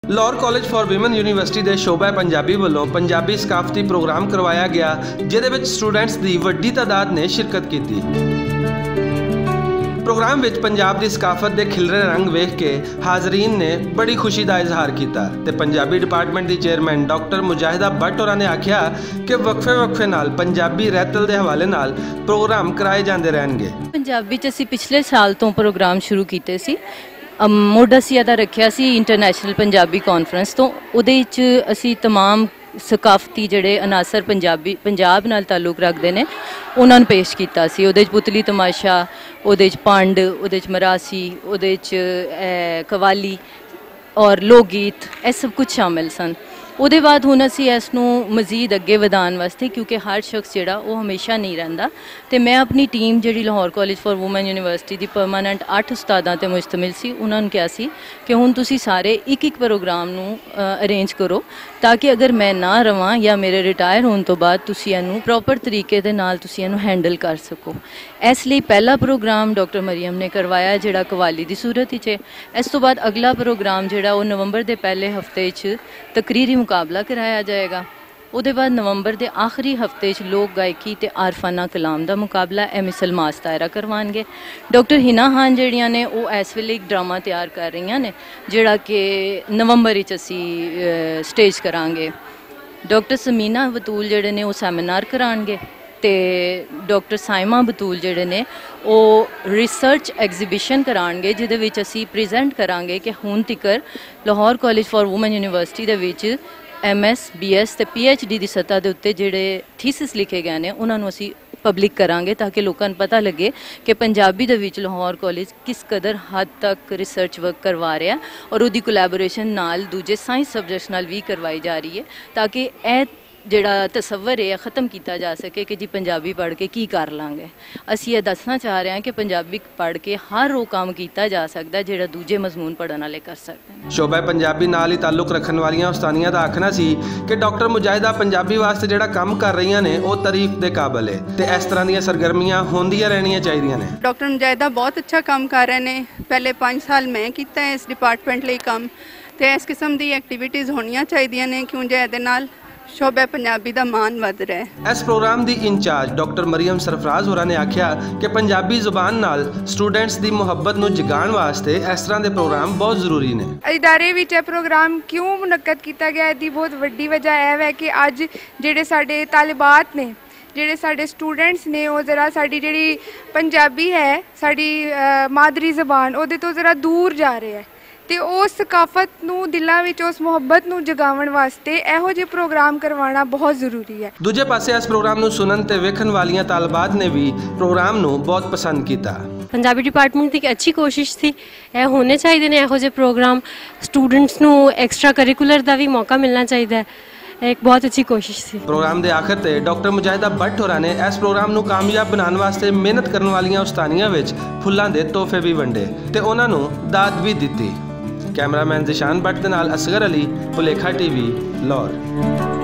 Lahore college for women university के शोबा पंजाबी वालों Punjabi सकाफती programme करवाया गया, जिहदे विच स्टूडेंट्स की वड्डी तादाद ने शिरकत की। प्रोग्राम विच पंजाब की सकाफत के खिलरे रंग वेख के हाजरीन ने बड़ी खुशी का इजहार किया। पंजाबी डिपार्टमेंट की चेयरमैन डॉक्टर मुजाहिदा भट्ट होरां ने आख्या कि वक्फे वक्फे नाल पंजाबी रहतल के हवाले नाल प्रोग्राम कराए जाते रहणगे। पंजाबी च असीं पिछले साल तो प्रोग्राम शुरू कीते सी। मोड असीं इहदा रखिया सी इंटरनेशनल पंजाबी कॉन्फ्रेंस तो उहदे विच असीं तमाम सकाफती जिहड़े अनासर पंजाब नाल ताल्लुक रखते हैं उन्हां नूं पेश कीता सी। उहदे च पुतली तमाशा, उहदे च पंड, उहदे च मरासी, उहदे च कवाली और लोक गीत, ये सब कुछ शामिल सन। उहदे बाद हुण असीं इस नूं मज़ीद अगे वधाउण वास्ते, क्योंकि हर शख्स जिहड़ा वो हमेशा नहीं रहिंदा, ते मैं अपनी टीम जिहड़ी Lahore college for women university की परमानेंट 8 उस्तादां ते मुश्तमिल सी, उन्हां नूं कहा सी कि हुण तुसीं सारे एक प्रोग्राम नूं अरेंज करो, ताकि अगर मैं ना रवां या मेरे रिटायर होने तो बाद तुसीं इहनूं प्रॉपर तरीके दे नाल तुसीं इहनूं हैंडल कर सको। इसलिए पहला प्रोग्राम डॉक्टर मरियम ने करवाया जिहड़ा कवाली की सूरत विच है। इस तो बाद अगला प्रोग्राम जिहड़ा वो नवंबर के पहले हफ्ते च तकरीरी मुकाबला कराया जाएगा। उसके बाद नवंबर के आखिरी हफ्ते लोक गायकी ते आरफाना कलाम का मुकाबला है मिसल मास दायरा करवाएंगे। डॉक्टर हिना खान जड़ियाँ ने वो इस वेले एक ड्रामा तैयार कर रही ने जोड़ा कि नवंबर असी स्टेज करांगे। डॉक्टर समीना बतूल जड़े ने वो सैमीनार कराएंगे ते डॉक्टर साइमा बतूल जड़े ने वो रिसर्च एग्जीबिशन कराएंगे, जिहदे विच असी प्रेजेंट करांगे कि हुण तिकर Lahore college for women university they which MS BS ते PhD की सतह के उत्ते जिहड़े थीसिस लिखे गए हैं उन्होंने असी पब्लिक करांगे, ताकि लोगों को पता लगे कि पंजाबी दे विच लाहौर कॉलेज किस कदर हद तक रिसर्च वर्क करवा रहा है और उसकी कोलैबोरेशन नाल दूजे साइंस सबजैक्ट्स नाल भी करवाई जा रही है, ताकि यह जिहड़ा तसव्वुर है ख़त्म किया जा सके कि जी पंजाबी पढ़ के की कर लांगे। असीं ये दसना चाह रहे हैं कि पंजाबी पढ़ के हर वो काम किया जा सकता है जिहड़ा दूजे मजमून पढ़न वाले कर सकते हैं। शोबा पंजाबी नाल ही ताल्लुक रखने वालियां उस्तानियां दा आखना सी कि डॉक्टर मुजाहिदा पंजाबी वास्ते जिहड़ा काम कर रही ने वो तारीफ के काबिल है ते इस तरह दी सरगर्मियां होंदियां रहनियां चाहिए ने। डॉक्टर मुजाहिदा बहुत अच्छा काम कर रहे हैं। पहले 5 साल मैं किया है इस डिपार्टमेंट लिए काम, तो इस किस्म की एक्टिविटीज़ होनियां चाहिए ने, क्योंकि इहदे नाल शोबा पंजाबी का मान वध रहा है। इस प्रोग्राम की इंचार्ज डॉक्टर मरियम सरफराज होरां ने आख्या कि पंजाबी जुबान नाल स्टूडेंट्स की मुहब्बत नूं जगाउण वास्ते इस तरह के प्रोग्राम बहुत जरूरी ने। इदारे विच यह प्रोग्राम क्यों मुनक्कद किया गया, इसकी बहुत वड्डी वजह यह है कि अज जिहड़े साडे तालिबात ने, जिहड़े साडे स्टूडेंट्स ने, वो जरा साडी जिहड़ी पंजाबी है साडी मादरी जबान उहदे तो जरा दूर जा रहे हैं, तो उस सकाफत नूं दिलों विच उस मुहब्बत नूं जगाउण वास्ते इहो जिहे प्रोग्राम करवाना बहुत जरूरी है। दूजे पासे इस प्रोग्राम नूं सुनन ते वेखण वालियां तालिबात ने भी प्रोग्राम नूं बहुत पसंद किया। पंजाबी डिपार्टमेंट की एक अच्छी कोशिश थी, यह होने चाहिए ने इहो जिहे प्रोग्राम। स्टूडेंट्स नूं एक्स्ट्रा करिकुलर का भी मौका मिलना चाहिए, एक बहुत अच्छी कोशिश थी। प्रोग्राम के आखिर ते डॉक्टर मुजाहिदा भट्ट होरां ने इस प्रोग्राम नूं कामयाब बनाने वास्ते मेहनत करने वालियां उस्तानियां विच फुल्लां दे तोहफे भी वंडे ते उन्हां नूं दाद भी दित्ती। कैमरामैन जिशान भट्ट दे नाल असगर अली, भुलेखा TV, लाहौर।